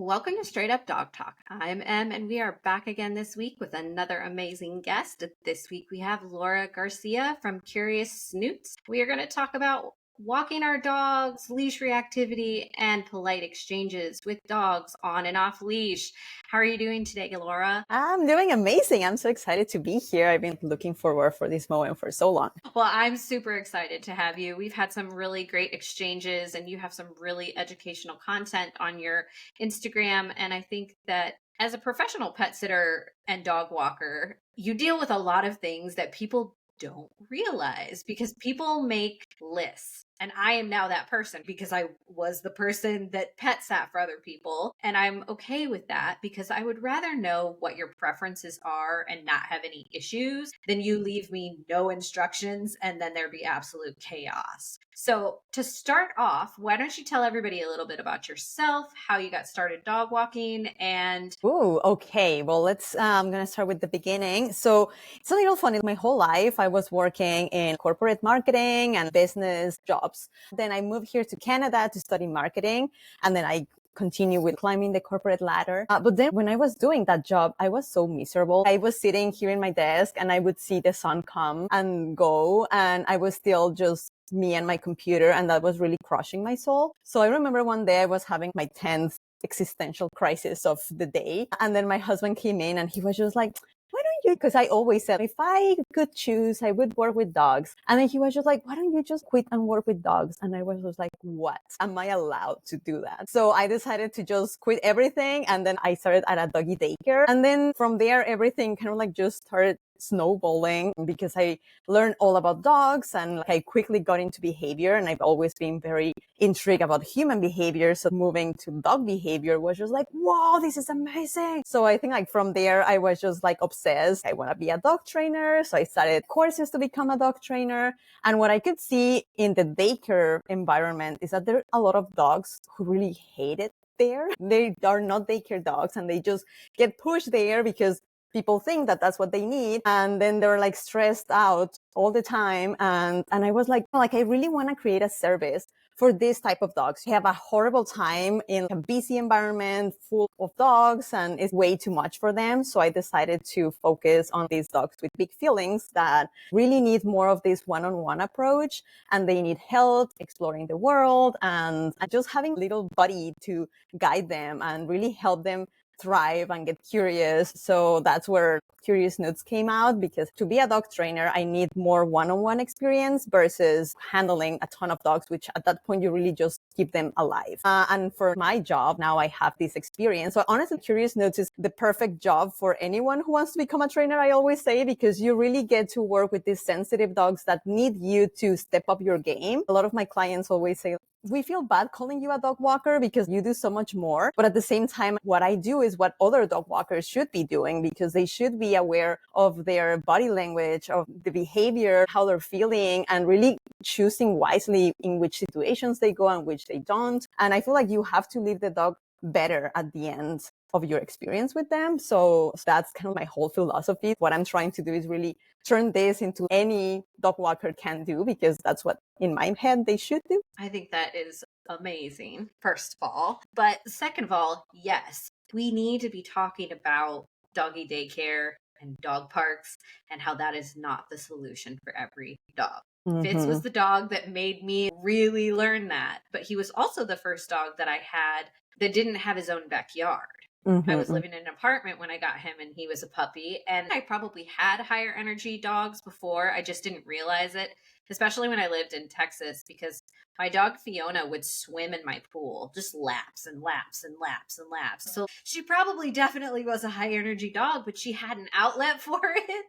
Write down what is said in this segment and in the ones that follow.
Welcome to Straight Up Dog Talk. I'm Em, and we are back again this week with another amazing guest. This week we have Laura Garcia from Curious Snoots. We are going to talk about walking our dogs, leash reactivity, and polite exchanges with dogs on and off leash. How are you doing today, Laura? I'm doing amazing. I'm so excited to be here. I've been looking forward for this moment for so long. Well, I'm super excited to have you. We've had some really great exchanges, and you have some really educational content on your Instagram. And I think that as a professional pet sitter and dog walker, you deal with a lot of things that people don't realize because people make lists. And I am now that person because I was the person that pet sat for other people. And I'm okay with that because I would rather know what your preferences are and not have any issues than you leave me no instructions and then there be absolute chaos. So, to start off, why don't you tell everybody a little bit about yourself, how you got started dog walking, and Ooh, okay. Well, I'm going to start with the beginning. So it's a little funny. My whole life, I was working in corporate marketing and business jobs. Then I moved here to Canada to study marketing. And then I continue with climbing the corporate ladder. But then when I was doing that job, I was so miserable. I was sitting here in my desk and I would see the sun come and go. And I was still just me and my computer. And that was really crushing my soul. So I remember one day I was having my 10th existential crisis of the day. And then my husband came in and he was just like, why don't you? Because I always said, if I could choose, I would work with dogs. And then he was just like, why don't you just quit and work with dogs? And I was just like, what? Am I allowed to do that? So I decided to just quit everything. And then I started at a doggy daycare. And then from there, everything kind of like just started snowballing because I learned all about dogs and I quickly got into behavior, and I've always been very intrigued about human behavior. So moving to dog behavior was just like, whoa, this is amazing. So I think like from there, I was just like obsessed. I want to be a dog trainer. So I started courses to become a dog trainer. And what I could see in the daycare environment is that there are a lot of dogs who really hate it there. They are not daycare dogs and they just get pushed there because people think that that's what they need. And then they're like stressed out all the time. And I was like, I really want to create a service for this type of dogs. You have a horrible time in a busy environment full of dogs and it's way too much for them. So I decided to focus on these dogs with big feelings that really need more of this one-on-one approach, and they need help exploring the world and just having a little buddy to guide them and really help them thrive and get curious. So that's where Curious Snoots came out, because to be a dog trainer, I need more one-on-one experience versus handling a ton of dogs, which at that point, you really just keep them alive. And for my job, now I have this experience. So honestly, Curious Snoots is the perfect job for anyone who wants to become a trainer, I always say, because you really get to work with these sensitive dogs that need you to step up your game. A lot of my clients always say, we feel bad calling you a dog walker because you do so much more. But at the same time, what I do is what other dog walkers should be doing, because they should be aware of their body language, of the behavior, how they're feeling, and really choosing wisely in which situations they go and which they don't. And I feel like you have to leave the dog better at the end of your experience with them. So that's kind of my whole philosophy. What I'm trying to do is really turn this into any dog walker can do, because that's what in my head they should do. I think that is amazing, first of all. But second of all, yes, we need to be talking about doggy daycare and dog parks and how that is not the solution for every dog. Fitz was the dog that made me really learn that. But he was also the first dog that I had that didn't have his own backyard. I was living in an apartment when I got him and he was a puppy. And I probably had higher energy dogs before. I just didn't realize it, especially when I lived in Texas, because my dog Fiona would swim in my pool, just laps and laps and laps and laps. So she probably definitely was a high energy dog, but she had an outlet for it.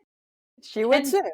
She would And too.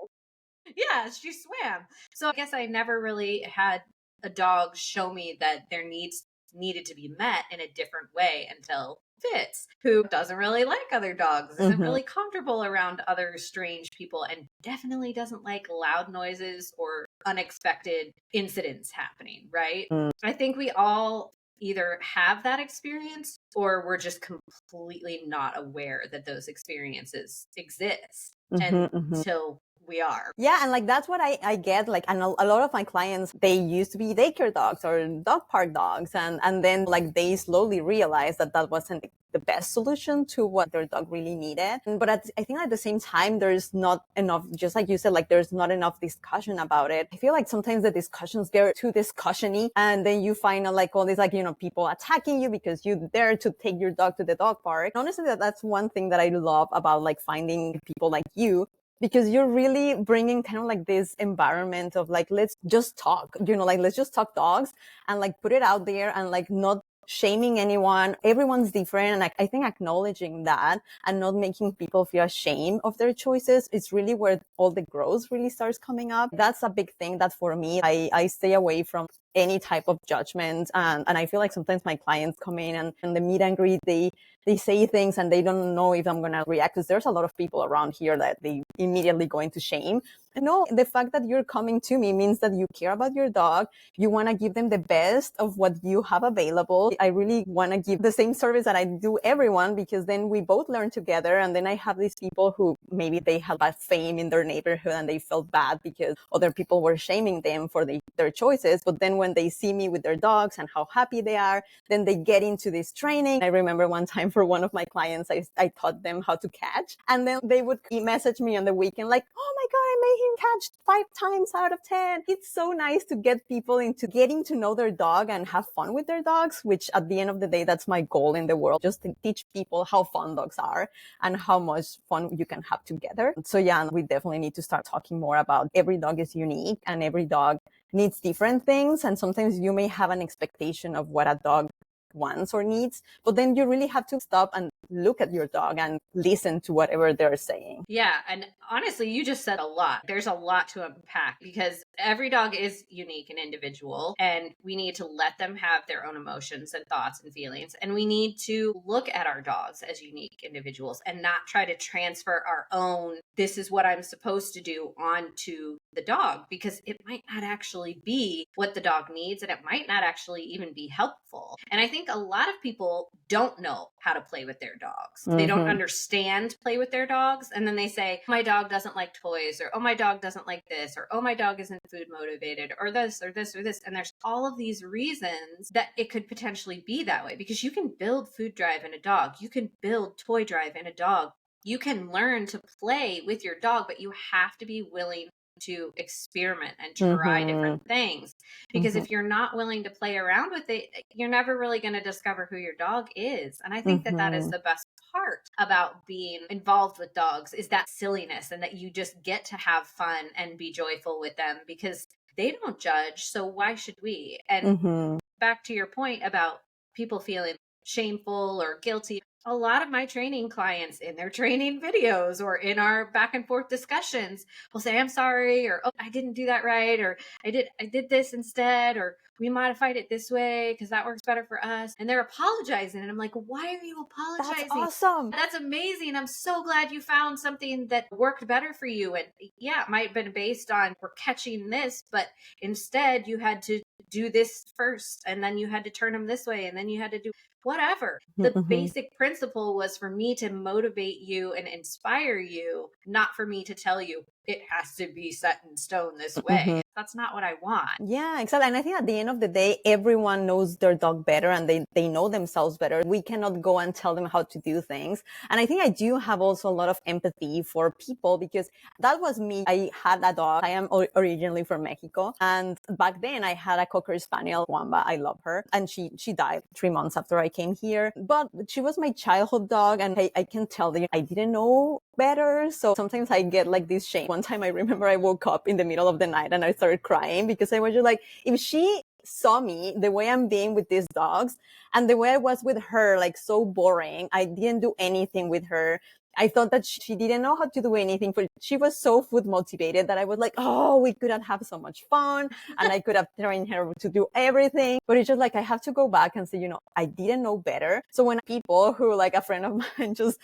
yeah, she swam. So I guess I never really had a dog show me that their needs needed to be met in a different way until Fitz, who doesn't really like other dogs, isn't really comfortable around other strange people, and definitely doesn't like loud noises or unexpected incidents happening, right? I think we all either have that experience or we're just completely not aware that those experiences exist until we are. Yeah. And like, that's what I get. Like, and a lot of my clients, they used to be daycare dogs or dog park dogs. And then like they slowly realized that that wasn't the best solution to what their dog really needed. But I think at the same time, there's not enough, just like you said, like there's not enough discussion about it. I feel like sometimes the discussions get too discussion-y, and then you find out like all these like, people attacking you because you dare to take your dog to the dog park. Honestly, that's one thing that I love about like finding people like you, because you're really bringing kind of like this environment of like, let's just talk, like let's just talk dogs and like put it out there and like not shaming anyone. Everyone's different. And I think acknowledging that and not making people feel ashamed of their choices is really where all the growth really starts coming up. That's a big thing that for me, I stay away from any type of judgment. And I feel like sometimes my clients come in and the meet and greet, they say things and they don't know if I'm going to react, because there's a lot of people around here that they immediately go into shame. No, the fact that you're coming to me means that you care about your dog. You want to give them the best of what you have available. I really want to give the same service that I do everyone, because then we both learn together. And then I have these people who maybe they have bad fame in their neighborhood and they felt bad because other people were shaming them for their choices. But then when they see me with their dogs and how happy they are, then they get into this training. I remember one time for one of my clients, I taught them how to catch. And then they would message me on the weekend like, oh my God, I made him catch 5 times out of 10. It's so nice to get people into getting to know their dog and have fun with their dogs, which at the end of the day, that's my goal in the world, just to teach people how fun dogs are and how much fun you can have together. So yeah, we definitely need to start talking more about every dog is unique and every dog needs different things. And sometimes you may have an expectation of what a dog wants or needs, but then you really have to stop and look at your dog and listen to whatever they're saying. Yeah. And honestly, you just said a lot. There's a lot to unpack because every dog is unique and individual, and we need to let them have their own emotions and thoughts and feelings. And we need to look at our dogs as unique individuals and not try to transfer our own, this is what I'm supposed to do, onto the dog, because it might not actually be what the dog needs, and it might not actually even be helpful. And I think a lot of people don't know how to play with their dogs. They don't understand play with their dogs. And then they say, my dog doesn't like toys, or, oh, my dog doesn't like this, or, oh, my dog isn't food motivated, or this, or this, or this. And there's all of these reasons that it could potentially be that way, because you can build food drive in a dog. You can build toy drive in a dog. You can learn to play with your dog, but you have to be willing to experiment and try different things. Because if you're not willing to play around with it, you're never really going to discover who your dog is. And I think that is the best part about being involved with dogs, is that silliness, and that you just get to have fun and be joyful with them, because they don't judge. So why should we? And back to your point about people feeling shameful or guilty, a lot of my training clients in their training videos or in our back and forth discussions will say, I'm sorry, or, oh, I didn't do that right, or I did this instead, or we modified it this way because that works better for us. And they're apologizing. And I'm like, why are you apologizing? That's awesome. That's amazing. I'm so glad you found something that worked better for you. And yeah, it might have been based on, we're catching this, but instead you had to do this first, and then you had to turn them this way, and then you had to do whatever. The basic principle was for me to motivate you and inspire you, not for me to tell you it has to be set in stone this way. That's not what I want. Yeah, exactly. And I think at the end of the day, everyone knows their dog better, and they know themselves better. We cannot go and tell them how to do things. And I think I do have also a lot of empathy for people, because that was me. I had a dog. I am originally from Mexico. And back then I had a Cocker Spaniel, Wamba. I love her. And she died 3 months after I came here. But she was my childhood dog. And I can tell that I didn't know better. So sometimes I get like this shame. One time I remember I woke up in the middle of the night and I started crying, because I was just like, if she saw me the way I'm being with these dogs and the way I was with her, like so boring, I didn't do anything with her. I thought that she didn't know how to do anything, but she was so food motivated that I was like, oh, we could have so much fun, and I could have trained her to do everything. But it's just like, I have to go back and say, I didn't know better. So when people who, like a friend of mine just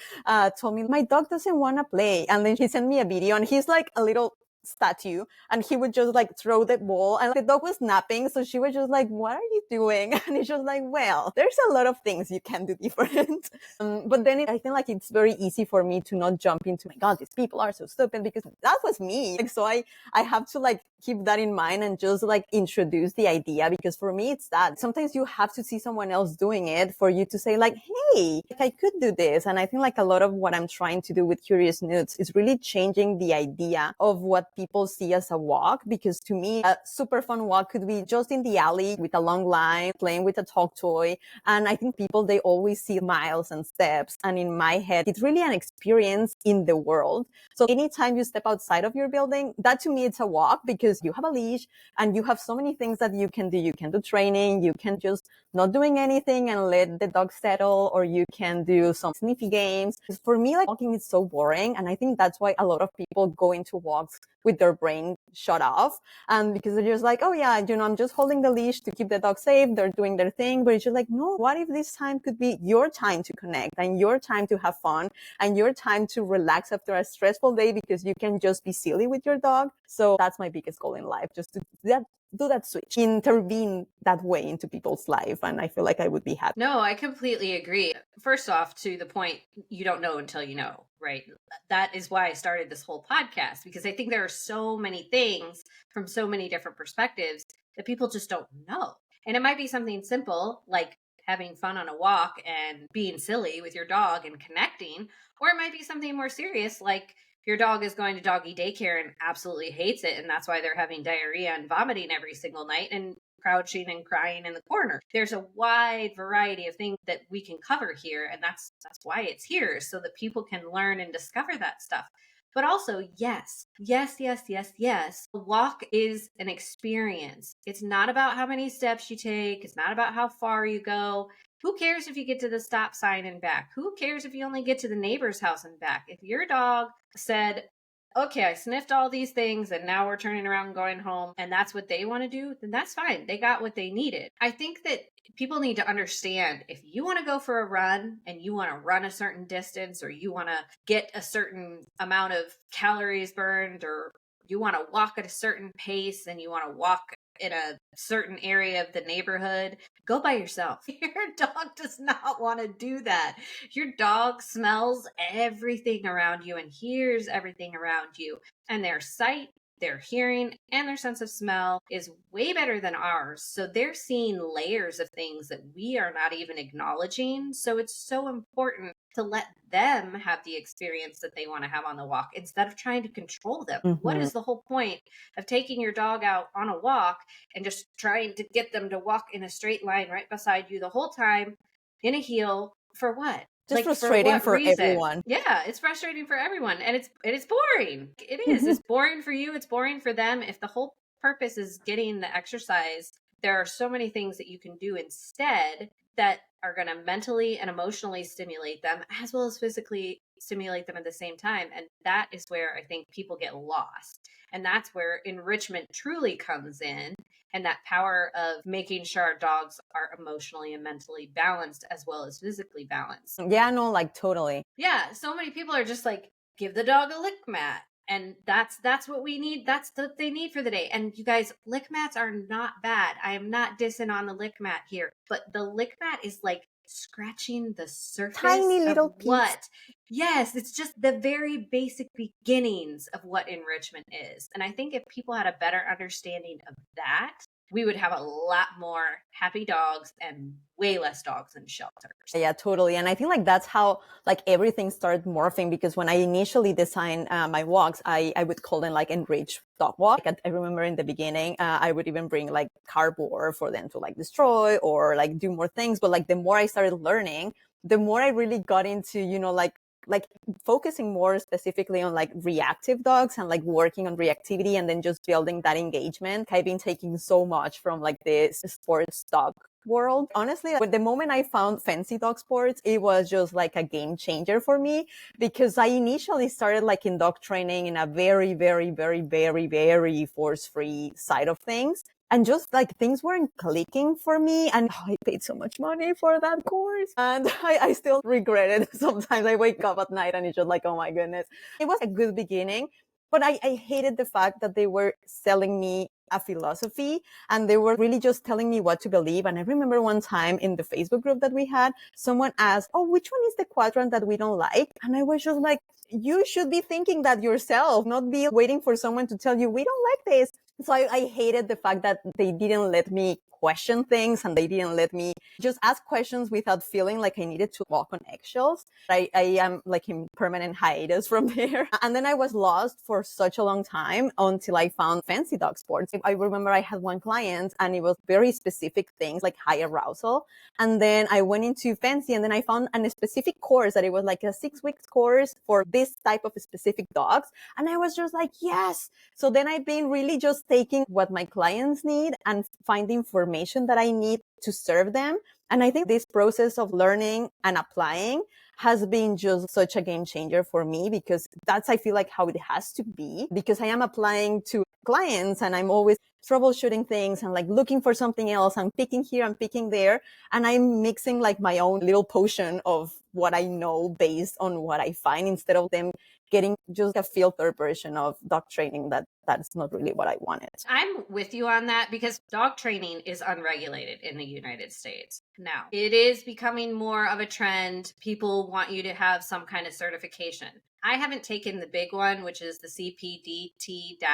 told me, my dog doesn't want to play. And then she sent me a video, and he's like a little statue, and he would just like throw the ball, and the dog was napping, so she was just like, what are you doing? And it's just like, well, there's a lot of things you can do different. But then I think like it's very easy for me to not jump into, my God, these people are so stupid, because that was me. Like, so I have to like keep that in mind and just like introduce the idea, because for me it's that sometimes you have to see someone else doing it for you to say like, hey, like I could do this. And I think like a lot of what I'm trying to do with Curious Snoots is really changing the idea of what people see as a walk, because to me a super fun walk could be just in the alley with a long line playing with a talk toy. And I think people, they always see miles and steps, and in my head it's really an experience in the world. So anytime you step outside of your building, that to me it's a walk, because you have a leash and you have so many things that you can do. You can do training, you can just not doing anything and let the dog settle, or you can do some sniffy games. For me, like walking is so boring, and I think that's why a lot of people go into walks with their brain shut off, and because they're just like, oh yeah, I'm just holding the leash to keep the dog safe, they're doing their thing. But it's just like, no, what if this time could be your time to connect, and your time to have fun, and your time to relax after a stressful day, because you can just be silly with your dog. So that's my biggest goal in life, just to do that switch, intervene that way into people's life, and I feel like I would be happy. No, I completely agree. First off, to the point, you don't know until you know, right? That is why I started this whole podcast, because I think there are so many things from so many different perspectives that people just don't know. And it might be something simple like having fun on a walk and being silly with your dog and connecting, or it might be something more serious like your dog is going to doggy daycare and absolutely hates it, and that's why they're having diarrhea and vomiting every single night and crouching and crying in the corner. There's a wide variety of things that we can cover here, and that's why it's here, so that people can learn and discover that stuff. But also, yes. A walk is an experience. It's not about how many steps you take. It's not about how far you go. Who cares if you get to the stop sign and back? Who cares if you only get to the neighbor's house and back? If your dog said, okay, I sniffed all these things and now we're turning around and going home, and that's what they want to do, then that's fine. They got what they needed. I think that people need to understand, if you want to go for a run and you want to run a certain distance, or you want to get a certain amount of calories burned, or you want to walk at a certain pace and you want to walk in a certain area of the neighborhood, go by yourself. Your dog does not want to do that. Your dog smells everything around you and hears everything around you, and their sight, their hearing, and their sense of smell is way better than ours. So they're seeing layers of things that we are not even acknowledging. So it's so important to let them have the experience that they want to have on the walk, instead of trying to control them. Mm-hmm. What is the whole point of taking your dog out on a walk and just trying to get them to walk in a straight line right beside you the whole time in a heel? For what? Just like, frustrating for everyone. Yeah, it's frustrating for everyone, and it's boring. It is. It's boring for you. It's boring for them. If the whole purpose is getting the exercise, there are so many things that you can do instead that are going to mentally and emotionally stimulate them, as well as physically stimulate them at the same time. And that is where I think people get lost. And that's where enrichment truly comes in, and that power of making sure our dogs are emotionally and mentally balanced as well as physically balanced. Yeah, no, like totally. Yeah, so many people are just like, give the dog a lick mat. And that's what we need. That's what they need for the day. And you guys, lick mats are not bad. I am not dissing on the lick mat here, but the lick mat is like scratching the surface. Tiny little piece. What? Yes, it's just the very basic beginnings of what enrichment is. And I think if people had a better understanding of that, we would have a lot more happy dogs and way less dogs in shelters. Yeah, totally. And I think like that's how like everything started morphing, because when I initially designed my walks, I would call them like enriched dog walk. Like, I remember in the beginning, I would even bring like cardboard for them to like destroy or like do more things. But like the more I started learning, the more I really got into, like focusing more specifically on like reactive dogs and like working on reactivity, and then just building that engagement. I've been taking so much from like the sports dog world. Honestly, the moment I found fancy dog sports, it was just like a game changer for me, because I initially started like in dog training in a very, very, very, very, very force-free side of things. And just like things weren't clicking for me. And I paid so much money for that course. And I still regret it. Sometimes I wake up at night and it's just like, oh my goodness. It was a good beginning. But I hated the fact that they were selling me a philosophy and they were really just telling me what to believe. And I remember one time in the Facebook group that we had, someone asked, oh, which one is the quadrant that we don't like? And I was just like, you should be thinking that yourself, not be waiting for someone to tell you, we don't like this. So I hated the fact that they didn't let me question things and they didn't let me just ask questions without feeling like I needed to walk on eggshells. I am like in permanent hiatus from there. And then I was lost for such a long time until I found fancy dog sports. I remember I had one client and it was very specific things like high arousal. And then I went into fancy and then I found a specific course that it was like a 6 week course for this type of specific dogs. And I was just like, yes. So then I've been really just taking what my clients need and find the information that I need to serve them. And I think this process of learning and applying has been just such a game changer for me, because that's, I feel like, how it has to be, because I am applying to clients and I'm always troubleshooting things and like looking for something else. I'm picking here, I'm picking there, and I'm mixing like my own little potion of what I know based on what I find, instead of them getting just a filtered version of dog training that's not really what I wanted. I'm with you on that because dog training is unregulated in the United States. Now, it is becoming more of a trend. People want you to have some kind of certification. I haven't taken the big one, which is the CPDT-KA.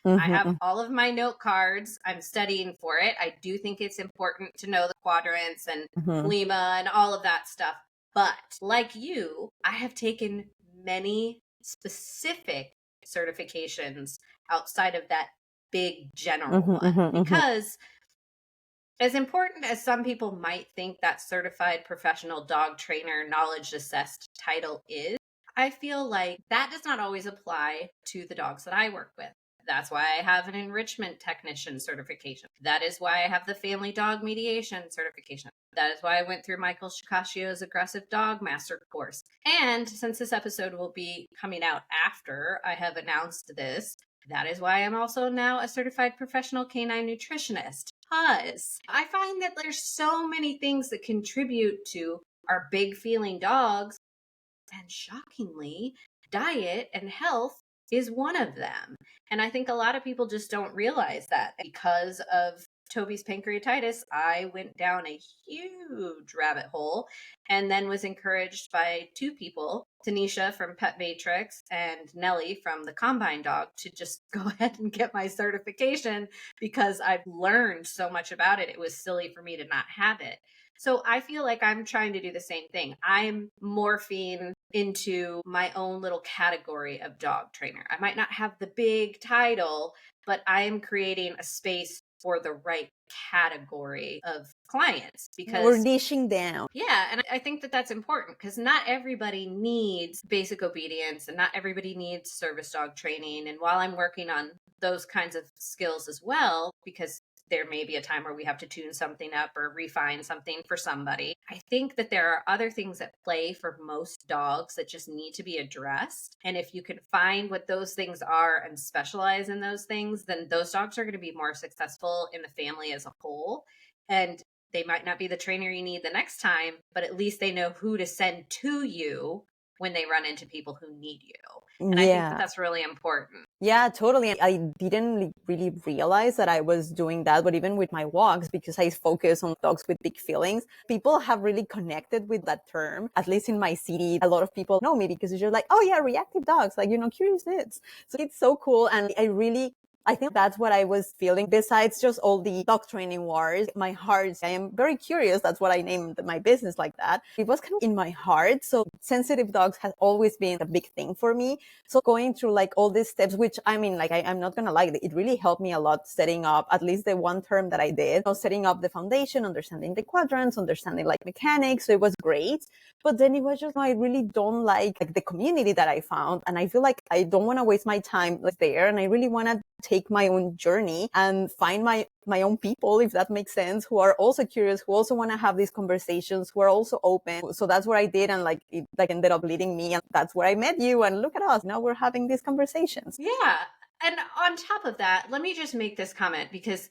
I have all of my note cards. I'm studying for it. I do think it's important to know the quadrants and Lima and all of that stuff. But like you, I have taken many specific certifications outside of that big general one, because as important as some people might think that certified professional dog trainer knowledge assessed title is, I feel like that does not always apply to the dogs that I work with. That's why I have an enrichment technician certification. That is why I have the family dog mediation certification. That is why I went through Michael Shikashio's aggressive dog master course. And since this episode will be coming out after I have announced this, that is why I'm also now a certified professional canine nutritionist. Because I find that there's so many things that contribute to our big feeling dogs, and shockingly, diet and health is one of them. And I think a lot of people just don't realize that. Because of Toby's pancreatitis, I went down a huge rabbit hole and then was encouraged by two people, Tanisha from Pet Matrix and Nellie from the Combine Dog, to just go ahead and get my certification because I've learned so much about it. It was silly for me to not have it. So I feel like I'm trying to do the same thing. I'm morphing into my own little category of dog trainer. I might not have the big title, but I am creating a space for the right category of clients, because we're niching down. Yeah, and I think that that's important because not everybody needs basic obedience and not everybody needs service dog training. And while I'm working on those kinds of skills as well, because there may be a time where we have to tune something up or refine something for somebody, I think that there are other things at play for most dogs that just need to be addressed. And if you can find what those things are and specialize in those things, then those dogs are going to be more successful in the family as a whole. And they might not be the trainer you need the next time, but at least they know who to send to you when they run into people who need you. And I think that that's really important. Yeah, totally. I didn't really realize that I was doing that, but even with my walks, because I focus on dogs with big feelings, people have really connected with that term. At least in my city, a lot of people know me because it's just like, oh yeah, reactive dogs, like, Curious Snoots. So it's so cool. And I think that's what I was feeling. Besides just all the dog training wars, my heart, I am very curious. That's what I named my business like that. It was kind of in my heart. So sensitive dogs has always been a big thing for me. So going through like all these steps, which I mean, like, I'm not going to lie, it really helped me a lot setting up, at least the one term that I did, setting up the foundation, understanding the quadrants, understanding like mechanics. So it was great. But then it was just, I really don't like the community that I found. And I feel like I don't want to waste my time there. And I really want to take my own journey and find my own people, if that makes sense, who are also curious, who also want to have these conversations, who are also open. So that's what I did. And it ended up leading me. And that's where I met you. And look at us. Now we're having these conversations. Yeah. And on top of that, let me just make this comment, because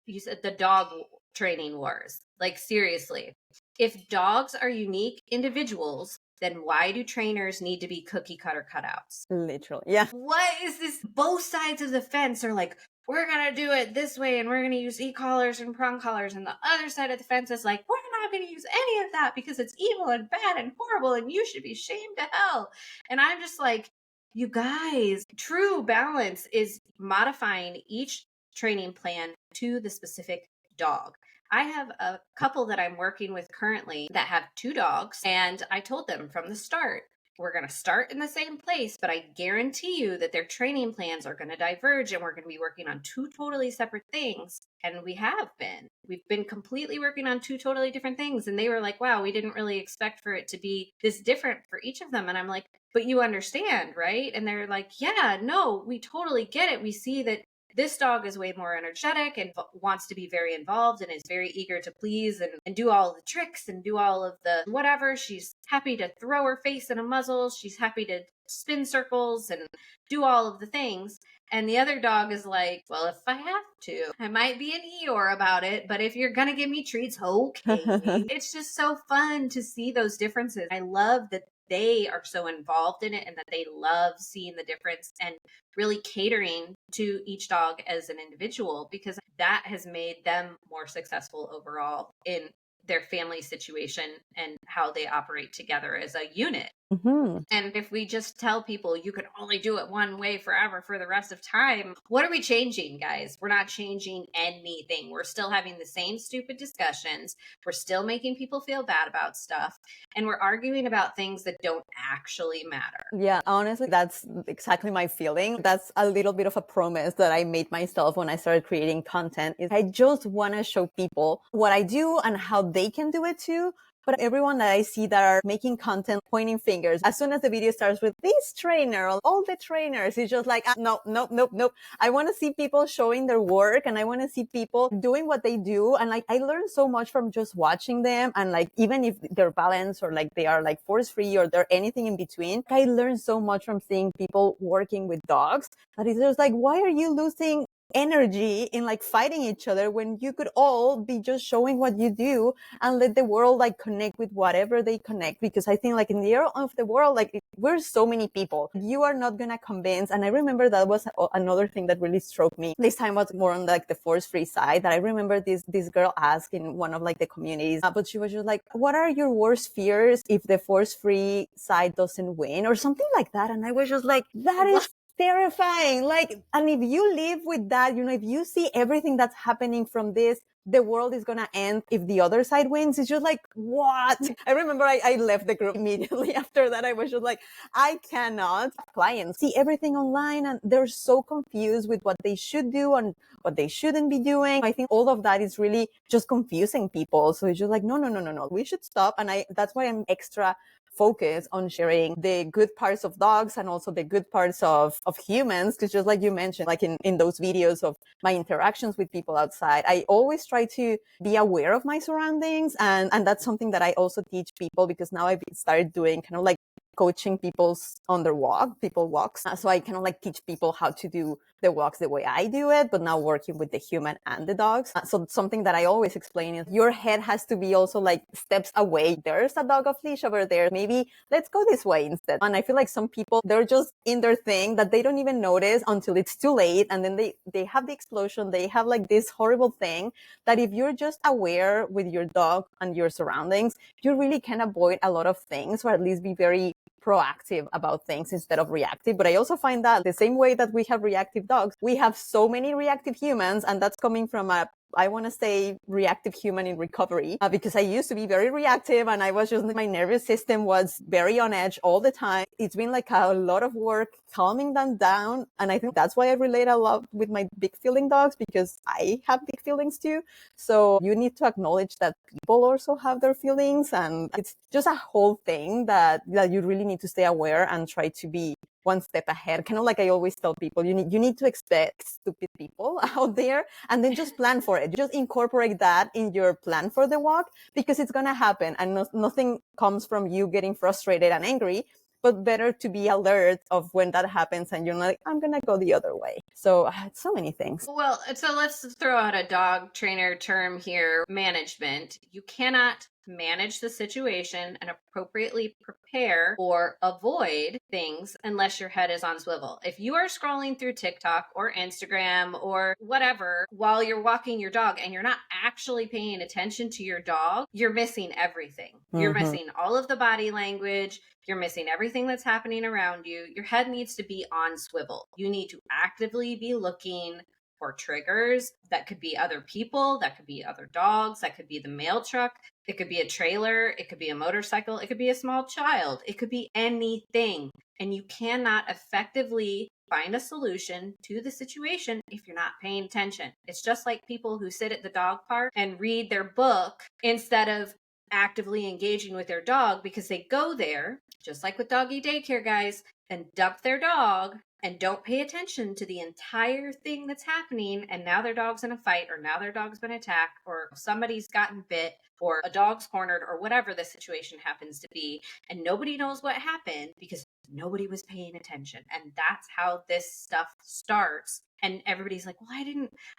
you said the dog training wars. Like, seriously, if dogs are unique individuals, then why do trainers need to be cookie cutter cutouts? Literally. Yeah. What is this? Both sides of the fence are like, we're going to do it this way and we're going to use e-collars and prong collars. And the other side of the fence is like, we're not going to use any of that because it's evil and bad and horrible and you should be shamed to hell. And I'm just like, you guys, true balance is modifying each training plan to the specific dog. I have a couple that I'm working with currently that have 2 dogs, and I told them from the start, we're going to start in the same place, but I guarantee you that their training plans are going to diverge and we're going to be working on 2 totally separate things. And we have been. We've been completely working on 2 totally different things. And they were like, wow, we didn't really expect for it to be this different for each of them. And I'm like, but you understand, right? And they're like, yeah, no, we totally get it. We see that this dog is way more energetic and wants to be very involved and is very eager to please and do all the tricks and do all of the whatever. She's happy to throw her face in a muzzle. She's happy to spin circles and do all of the things. And the other dog is like, well, if I have to, I might be an Eeyore about it, but if you're going to give me treats, okay. It's just so fun to see those differences. I love that they are so involved in it and that they love seeing the difference and really catering to each dog as an individual, because that has made them more successful overall in their family situation and how they operate together as a unit. Mm-hmm. And if we just tell people you can only do it one way forever for the rest of time, what are we changing, guys? We're not changing anything. We're still having the same stupid discussions. We're still making people feel bad about stuff. And we're arguing about things that don't actually matter. Yeah, honestly, that's exactly my feeling. That's a little bit of a promise that I made myself when I started creating content. Is I just want to show people what I do and how they can do it too. But everyone that I see that are making content, pointing fingers, as soon as the video starts with this trainer, all the trainers, it's just like, no, nope, nope, nope. I want to see people showing their work and I want to see people doing what they do. And like, I learned so much from just watching them. And like, even if they're balanced or like they are like force free or they're anything in between, I learned so much from seeing people working with dogs that it's just like, why are you losing energy in like fighting each other when you could all be just showing what you do and let the world like connect with whatever they connect? Because I think like in the era of the world, like we're so many people, you are not gonna convince. And I remember that was another thing that really struck me. This time was more on like the force free side, that I remember this girl asked in one of like the communities, but she was just like, what are your worst fears if the force free side doesn't win or something like that? And I was just like, that is terrifying. Like, and if you live with that, you know, if you see everything that's happening from this, the world is gonna end if the other side wins. It's just like, what? I remember I left the group immediately after that. I was just like, I cannot. Clients see everything online and they're so confused with what they should do and what they shouldn't be doing. I think all of that is really just confusing people. So it's just like, no. We should stop. And that's why I'm extra focus on sharing the good parts of dogs and also the good parts of humans. Because just like you mentioned, like in those videos of my interactions with people outside, I always try to be aware of my surroundings. And that's something that I also teach people, because now I've started doing kind of like coaching people's on their people walks. So I kind of like teach people how to do the walks the way I do it, but now working with the human and the dogs. So something that I always explain is your head has to be also like steps away. There's a dog off-leash over there. Maybe let's go this way instead. And I feel like some people, they're just in their thing that they don't even notice until it's too late. And then they have the explosion. They have like this horrible thing that if you're just aware with your dog and your surroundings, you really can avoid a lot of things, or at least be very proactive about things instead of reactive. But I also find that the same way that we have reactive dogs, we have so many reactive humans, and that's coming from I want to say reactive human in recovery, because I used to be very reactive and I was just, my nervous system was very on edge all the time. It's been like a lot of work calming them down. And I think that's why I relate a lot with my big feeling dogs, because I have big feelings too. So you need to acknowledge that people also have their feelings, and it's just a whole thing that you really need to stay aware and try to be one step ahead. Kind of like I always tell people, you need to expect stupid people out there and then just plan for it. Just incorporate that in your plan for the walk, because it's going to happen, and nothing comes from you getting frustrated and angry, but better to be alert of when that happens and you're like, I'm going to go the other way. So so many things. Well, so let's throw out a dog trainer term here, management. You cannot manage the situation and appropriately prepare or avoid things unless your head is on swivel. If you are scrolling through TikTok or Instagram or whatever while you're walking your dog and you're not actually paying attention to your dog, you're missing everything. You're missing all of the body language. You're missing everything that's happening around you. Your head needs to be on swivel. You need to actively be looking for triggers. That could be other people, that could be other dogs, that could be the mail truck, it could be a trailer, it could be a motorcycle, it could be a small child, it could be anything. And you cannot effectively find a solution to the situation if you're not paying attention. It's just like people who sit at the dog park and read their book instead of actively engaging with their dog, because they go there, just like with doggy daycare, guys, and dump their dog and don't pay attention to the entire thing that's happening. And now their dog's in a fight, or now their dog's been attacked, or somebody's gotten bit, or a dog's cornered, or whatever the situation happens to be. And nobody knows what happened because nobody was paying attention. And that's how this stuff starts. And everybody's like, well,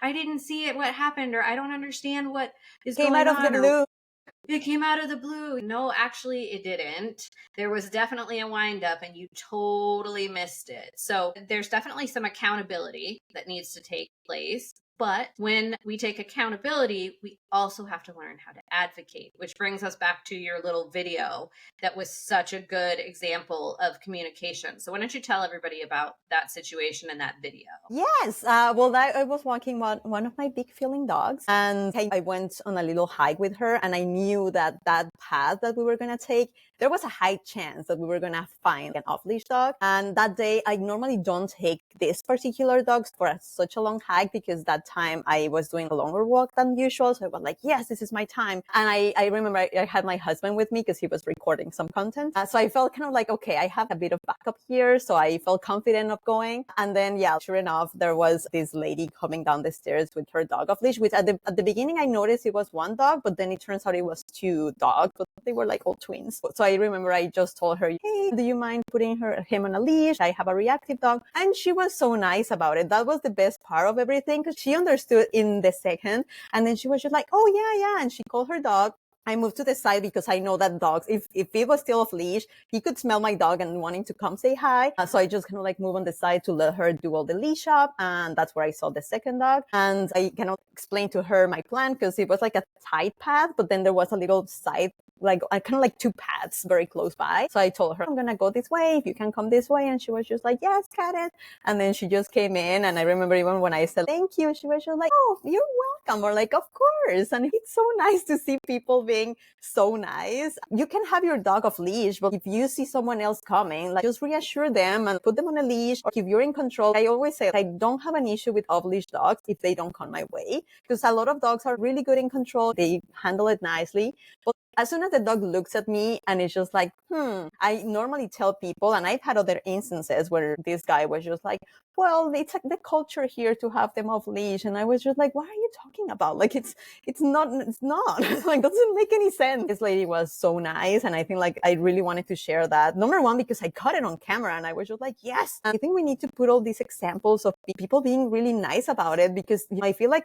I didn't see it, what happened, or I don't understand what is Came going out of the on. blue. It came out of the blue. No, actually, it didn't. There was definitely a wind up and you totally missed it. So there's definitely some accountability that needs to take place. But when we take accountability, we also have to learn how to advocate, which brings us back to your little video that was such a good example of communication. So why don't you tell everybody about that situation and that video? Yes. Well, I was walking one of my big feeling dogs, and I went on a little hike with her, and I knew that path that we were going to take, there was a high chance that we were going to find an off-leash dog. And that day, I normally don't take this particular dog for such a long hike, because that time I was doing a longer walk than usual. So I was like, yes, this is my time. And I remember I had my husband with me because he was recording some content. So I felt kind of like, okay, I have a bit of backup here. So I felt confident of going. And then, yeah, sure enough, there was this lady coming down the stairs with her dog off leash, which at the beginning I noticed it was one dog, but then it turns out it was two dogs, but they were like all twins. So I remember I just told her, hey, do you mind putting him on a leash? I have a reactive dog. And she was so nice about it. That was the best part of everything, because she understood in the second. And then she was just like, oh, yeah. And she called her dog. I moved to the side because I know that dogs, if it was still off leash, he could smell my dog and wanting to come say hi. So I just kind of like move on the side to let her do all the leash up. And that's where I saw the second dog. And I kind of explained to her my plan, because it was like a tight path, but then there was a little side, like kind of like two paths very close by. So I told her, I'm going to go this way, if you can come this way. And she was just like, yes, got it. And then she just came in. And I remember even when I said, thank you, she was just like, oh, you're welcome. Or like, of course. And it's so nice to see people being so nice. You can have your dog off leash, but if you see someone else coming, like just reassure them and put them on a leash, or if you're in control. I always say I don't have an issue with off leash dogs if they don't come my way, because a lot of dogs are really good in control. They handle it nicely. But as soon as the dog looks at me and it's just like, I normally tell people, and I've had other instances where this guy was just like, well, it's like the culture here to have them off leash. And I was just like, what are you talking about? Like, it's not like, doesn't make any sense. This lady was so nice. And I think like, I really wanted to share that. Number one, because I caught it on camera and I was just like, yes, I think we need to put all these examples of people being really nice about it, because I feel like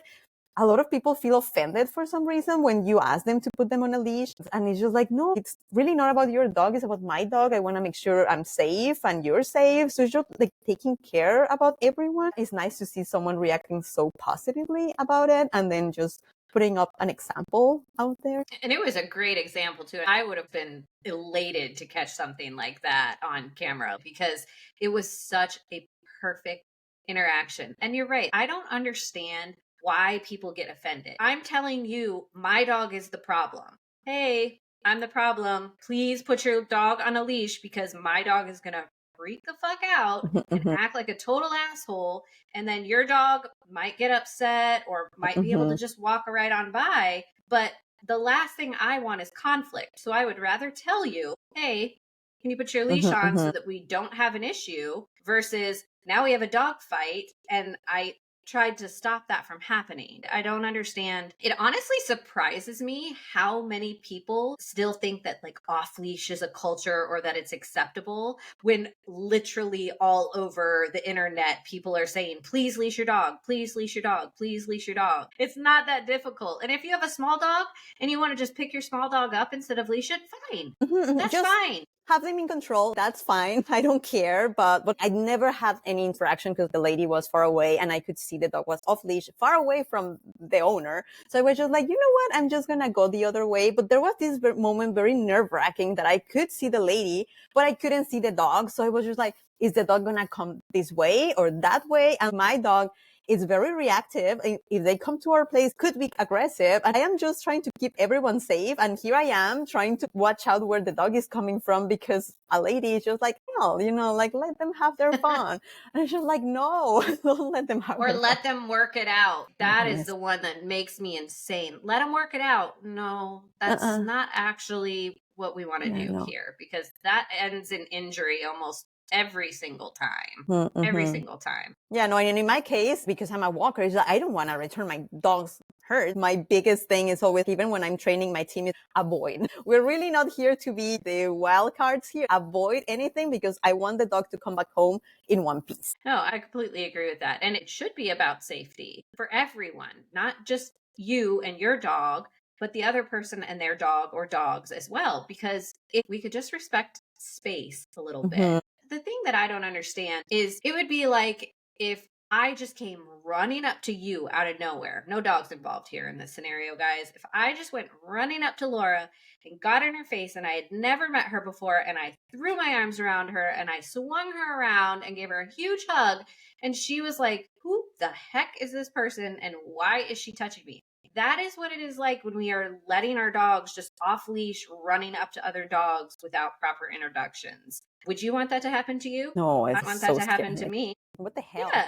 a lot of people feel offended for some reason when you ask them to put them on a leash. And it's just like, no, it's really not about your dog. It's about my dog. I want to make sure I'm safe and you're safe. So it's just like taking care about everyone. It's nice to see someone reacting so positively about it, and then just putting up an example out there. And it was a great example too. I would have been elated to catch something like that on camera, because it was such a perfect interaction. And you're right. I don't understand why people get offended. I'm telling you, my dog is the problem. Hey, I'm the problem. Please put your dog on a leash, because my dog is going to freak the fuck out and act like a total asshole. And then your dog might get upset or might be able to just walk right on by. But the last thing I want is conflict. So I would rather tell you, hey, can you put your leash on so that we don't have an issue, versus now we have a dog fight and I tried to stop that from happening. I don't understand. It honestly surprises me how many people still think that like off leash is a culture or that it's acceptable when literally all over the internet people are saying, please leash your dog, please leash your dog, please leash your dog. It's not that difficult. And if you have a small dog and you want to just pick your small dog up instead of leash it, fine. That's Just fine. have them in control. That's fine. I don't care. But I never had any interaction because the lady was far away and I could see the dog was off leash, far away from the owner. So I was just like, you know what? I'm just going to go the other way. But there was this moment very nerve wracking that I could see the lady, but I couldn't see the dog. So I was just like, is the dog going to come this way or that way? And my dog is very reactive. If they come to our place, could be aggressive. And I am just trying to keep everyone safe. And here I am trying to watch out where the dog is coming from because a lady is just like, hell, like let them have their fun. And it's just like, no, don't let them have or their let fun. them work it out. My That is goodness. the one that makes me insane. Let them work it out. No, that's not actually what we want to Yeah, do no. here because that ends in injury almost every single time. Every Mm-hmm. single time. Yeah, no, and in my case, because I'm a walker, is that I don't want to return my dog's hurt. My biggest thing is always, even when I'm training my team, is avoid. We're really not here to be the wild cards here. Avoid anything because I want the dog to come back home in one piece. No, I completely agree with that. And it should be about safety for everyone, not just you and your dog, but the other person and their dog or dogs as well. Because if we could just respect space a little bit. Mm-hmm. The thing that I don't understand is it would be like if I just came running up to you out of nowhere. No dogs involved here in this scenario, guys. If I just went running up to Laura and got in her face and I had never met her before and I threw my arms around her and I swung her around and gave her a huge hug and she was like, who the heck is this person and why is she touching me? That is what it is like when we are letting our dogs just off leash running up to other dogs without proper introductions. Would you want that to happen to you? No, I it's want that so to happen to scary. me. What the hell? Yeah.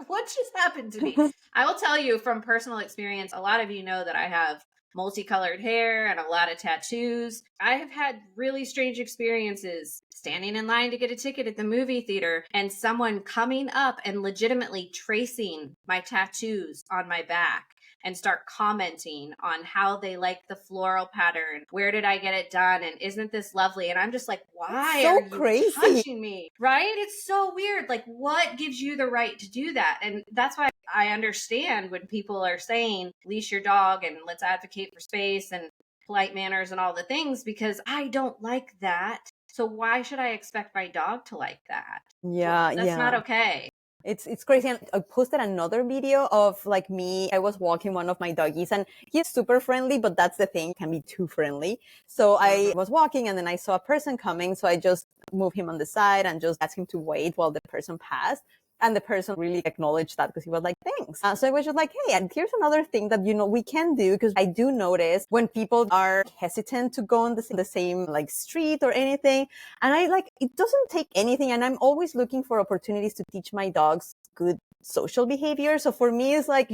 What just happened to me? I will tell you from personal experience, a lot of you know that I have multicolored hair and a lot of tattoos. I have had really strange experiences standing in line to get a ticket at the movie theater and someone coming up and legitimately tracing my tattoos on my back and start commenting on how they like the floral pattern. Where did I get it done? And isn't this lovely? And I'm just like, why So are you crazy. touching me? Right? It's so weird. Like, what gives you the right to do that? And that's why I understand when people are saying, leash your dog and let's advocate for space and polite manners and all the things, because I don't like that. So why should I expect my dog to like that? Yeah, That's not yeah. okay. It's crazy. And I posted another video of like me. I was walking one of my doggies and he's super friendly, but that's the thing, can be too friendly. So I was walking and then I saw a person coming. So I just moved him on the side and just asked him to wait while the person passed. And the person really acknowledged that because he was like, thanks. So I was just like, hey, and here's another thing that, we can do, because I do notice when people are hesitant to go on the same like street or anything. And it doesn't take anything. And I'm always looking for opportunities to teach my dogs good social behavior. So for me, it's like,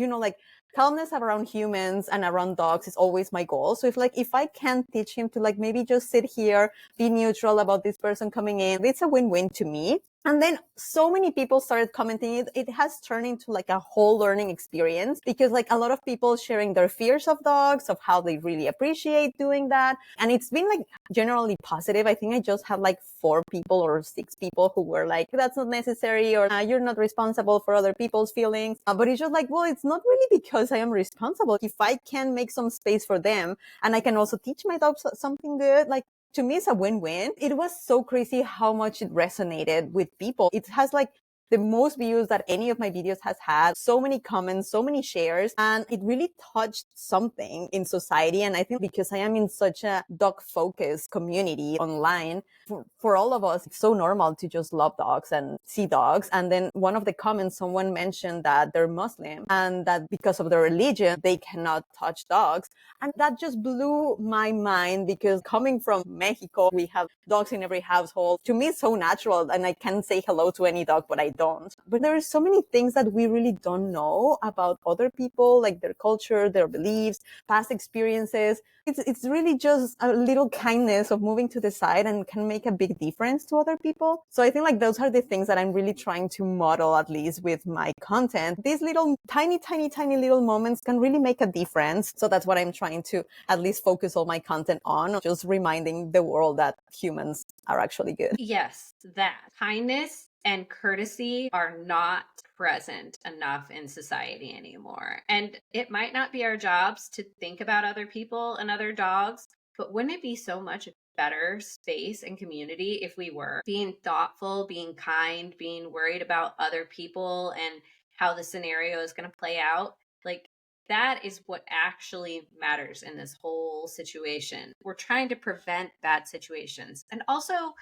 calmness around humans and around dogs is always my goal. So if I can teach him to maybe just sit here, be neutral about this person coming in, it's a win-win to me. And then so many people started commenting. It has turned into a whole learning experience, because a lot of people sharing their fears of dogs, of how they really appreciate doing that. And it's been generally positive. I think I just had 4 people or 6 people who were like, that's not necessary, or you're not responsible for other people's feelings. But it's just well, it's not really because I am responsible. If I can make some space for them and I can also teach my dogs something good, to me, it's a win-win. It was so crazy how much it resonated with people. It has the most views that any of my videos has had, so many comments, so many shares, and it really touched something in society. And I think because I am in such a dog-focused community online, for all of us, it's so normal to just love dogs and see dogs. And then one of the comments, someone mentioned that they're Muslim and that because of their religion, they cannot touch dogs. And that just blew my mind, because coming from Mexico, we have dogs in every household. To me, it's so natural. And I can say hello to any dog, but I don't. But there are so many things that we really don't know about other people, like their culture, their beliefs, past experiences. It's really just a little kindness of moving to the side and can make a big difference to other people. So I think like those are the things that I'm really trying to model, at least with my content. These little tiny little moments can really make a difference. So that's what I'm trying to at least focus all my content on, just reminding the world that humans are actually good. Yes, that kindness and courtesy are not present enough in society anymore. And it might not be our jobs to think about other people and other dogs, but wouldn't it be so much better space and community if we were being thoughtful, being kind, being worried about other people and how the scenario is going to play out? Like, that is what actually matters in this whole situation. We're trying to prevent bad situations. And also,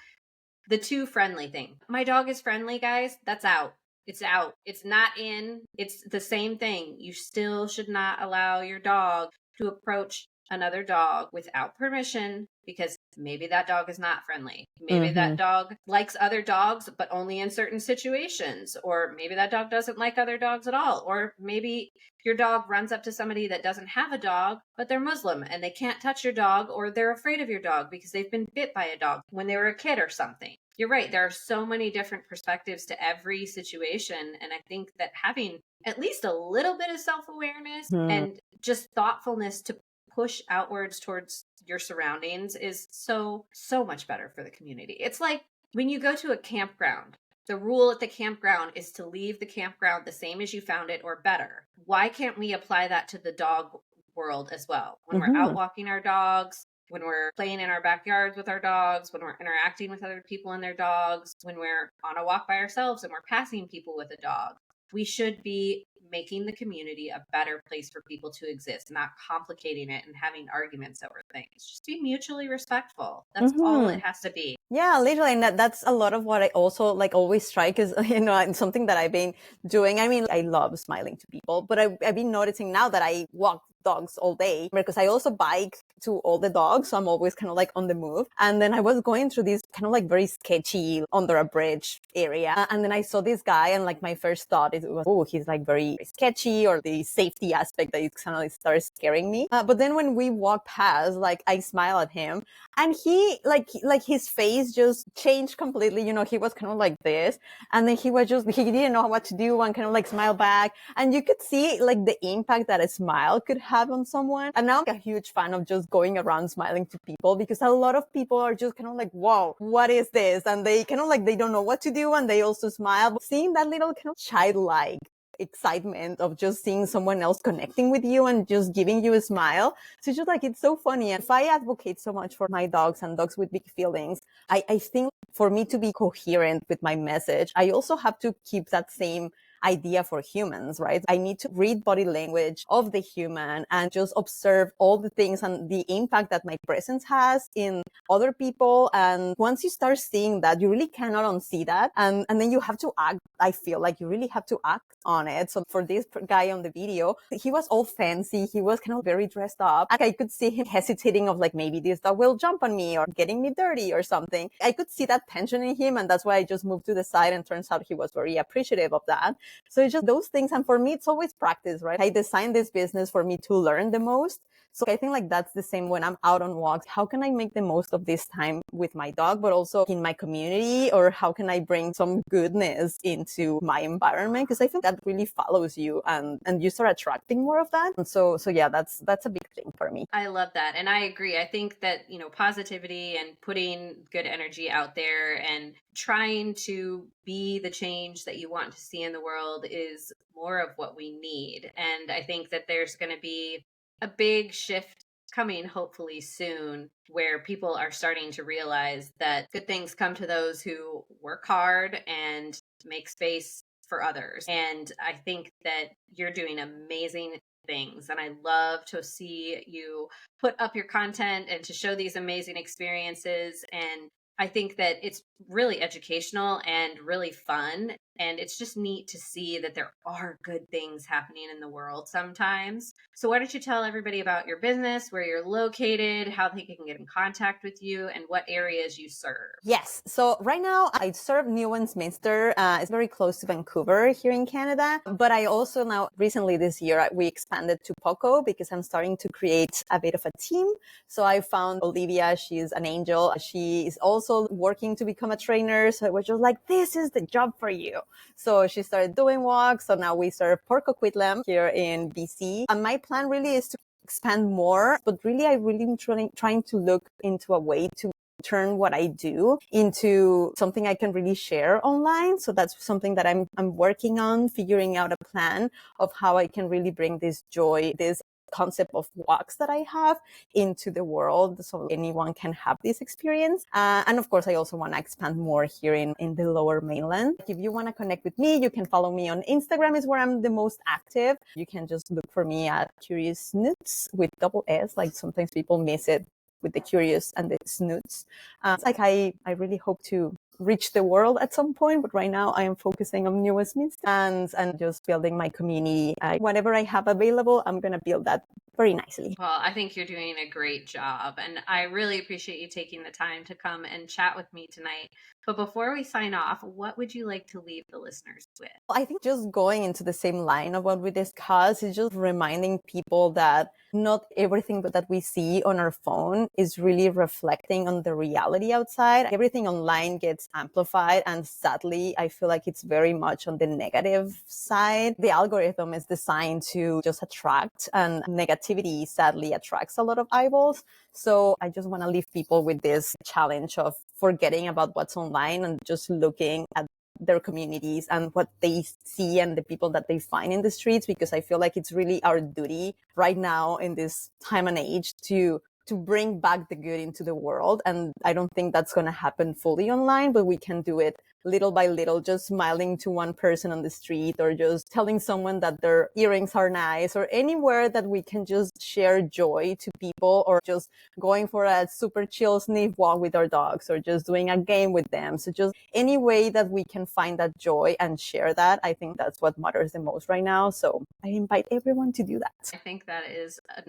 the too friendly thing. My dog is friendly, guys. That's out. It's out. It's not in. It's the same thing. You still should not allow your dog to approach another dog without permission, because maybe that dog is not friendly. Maybe that dog likes other dogs, but only in certain situations. Or maybe that dog doesn't like other dogs at all. Or maybe your dog runs up to somebody that doesn't have a dog, but they're Muslim and they can't touch your dog, or they're afraid of your dog because they've been bit by a dog when they were a kid or something. You're right. There are so many different perspectives to every situation. And I think that having at least a little bit of self-awareness and just thoughtfulness to push outwards towards your surroundings is so much better for the community. It's like when you go to a campground, the rule at the campground is to leave the campground the same as you found it or better. Why can't we apply that to the dog world as well? When we're out walking our dogs, when we're playing in our backyards with our dogs, when we're interacting with other people and their dogs, when we're on a walk by ourselves and we're passing people with a dog, we should be making the community a better place for people to exist, not complicating it and having arguments over things. Just be mutually respectful. That's all it has to be. Yeah, literally. And that's a lot of what I also like always try, because, it's something that I've been doing. I mean, I love smiling to people, but I've been noticing now that I walk dogs all day, because I also bike to all the dogs. So I'm always kind of like on the move. And then I was going through this kind of like very sketchy under a bridge area. And then I saw this guy, and like my first thought is, oh, he's like very sketchy, or the safety aspect that it kind of like starts scaring me. But then when we walk past, like I smile at him, and he like his face just changed completely. He was kind of like this, and then he didn't know what to do and kind of like smile back. And you could see like the impact that a smile could have on someone. And now I'm a huge fan of just going around smiling to people, because a lot of people are just kind of like, whoa, what is this? And they kind of like, they don't know what to do, and they also smile. But seeing that little kind of childlike excitement of just seeing someone else connecting with you and just giving you a smile. So it's just like, it's so funny. And if I advocate so much for my dogs and dogs with big feelings, I think for me to be coherent with my message, I also have to keep that same idea for humans, right? I need to read body language of the human and just observe all the things and the impact that my presence has in other people. And once you start seeing that, you really cannot unsee that. And then you have to act. I feel like you really have to act on it. So for this guy on the video, he was all fancy. He was kind of very dressed up. I could see him hesitating of like, maybe this dog will jump on me or getting me dirty or something. I could see that tension in him. And that's why I just moved to the side, and turns out he was very appreciative of that. So it's just those things. And for me, it's always practice, right? I designed this business for me to learn the most. So I think like that's the same when I'm out on walks. How can I make the most of this time with my dog, but also in my community? Or how can I bring some goodness into my environment? Because I think that really follows you, and you start attracting more of that. And so yeah, that's a big thing for me. I love that. And I agree. I think that, positivity and putting good energy out there and trying to be the change that you want to see in the world is more of what we need. And I think that there's going to be a big shift coming hopefully soon, where people are starting to realize that good things come to those who work hard and make space for others. And I think that you're doing amazing things, and I love to see you put up your content and to show these amazing experiences. And I think that it's really educational and really fun. And it's just neat to see that there are good things happening in the world sometimes. So, why don't you tell everybody about your business, where you're located, how they can get in contact with you, and what areas you serve? Yes. So right now I serve New Westminster. It's very close to Vancouver here in Canada. But I also now recently this year, we expanded to Poco because I'm starting to create a bit of a team. So I found Olivia. She's an angel. She is also working to become a trainer. So it was just like, this is the job for you. So she started doing walks. So now we serve Port Coquitlam here in BC. And my plan really is to expand more, but really, I really am trying to look into a way to turn what I do into something I can really share online. So that's something that I'm working on, figuring out a plan of how I can really bring this joy, this concept of walks that I have into the world so anyone can have this experience. And of course, I also want to expand more here in the lower mainland. If you want to connect with me, you can follow me on Instagram is where I'm the most active. You can just look for me at Curious Snoots with double S. Like sometimes people miss it with the curious and the snoots. It's like I really hope to reach the world at some point, but right now I am focusing on New Westminster and just building my community. Whatever I have available, I'm going to build that very nicely. Well, I think you're doing a great job, and I really appreciate you taking the time to come and chat with me tonight. But before we sign off, what would you like to leave the listeners with? I think just going into the same line of what we discussed is just reminding people that not everything that we see on our phone is really reflecting on the reality outside. Everything online gets amplified. And sadly, I feel like it's very much on the negative side. The algorithm is designed to just attract, and negativity sadly attracts a lot of eyeballs. So I just want to leave people with this challenge of forgetting about what's online and just looking at their communities and what they see and the people that they find in the streets, because I feel like it's really our duty right now in this time and age to bring back the good into the world. And I don't think that's going to happen fully online, but we can do it little by little, just smiling to one person on the street or just telling someone that their earrings are nice, or anywhere that we can just share joy to people, or just going for a super chill sniff walk with our dogs, or just doing a game with them. So just any way that we can find that joy and share that, I think that's what matters the most right now. So I invite everyone to do that. I think that is a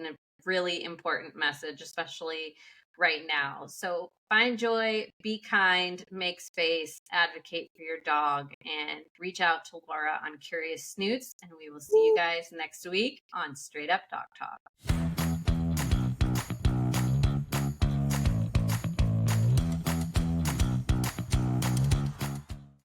really important message, especially right now. So find joy, be kind, make space, advocate for your dog, and reach out to Laura on Curious Snoots. And we will see you guys next week on Straight Up Dog Talk.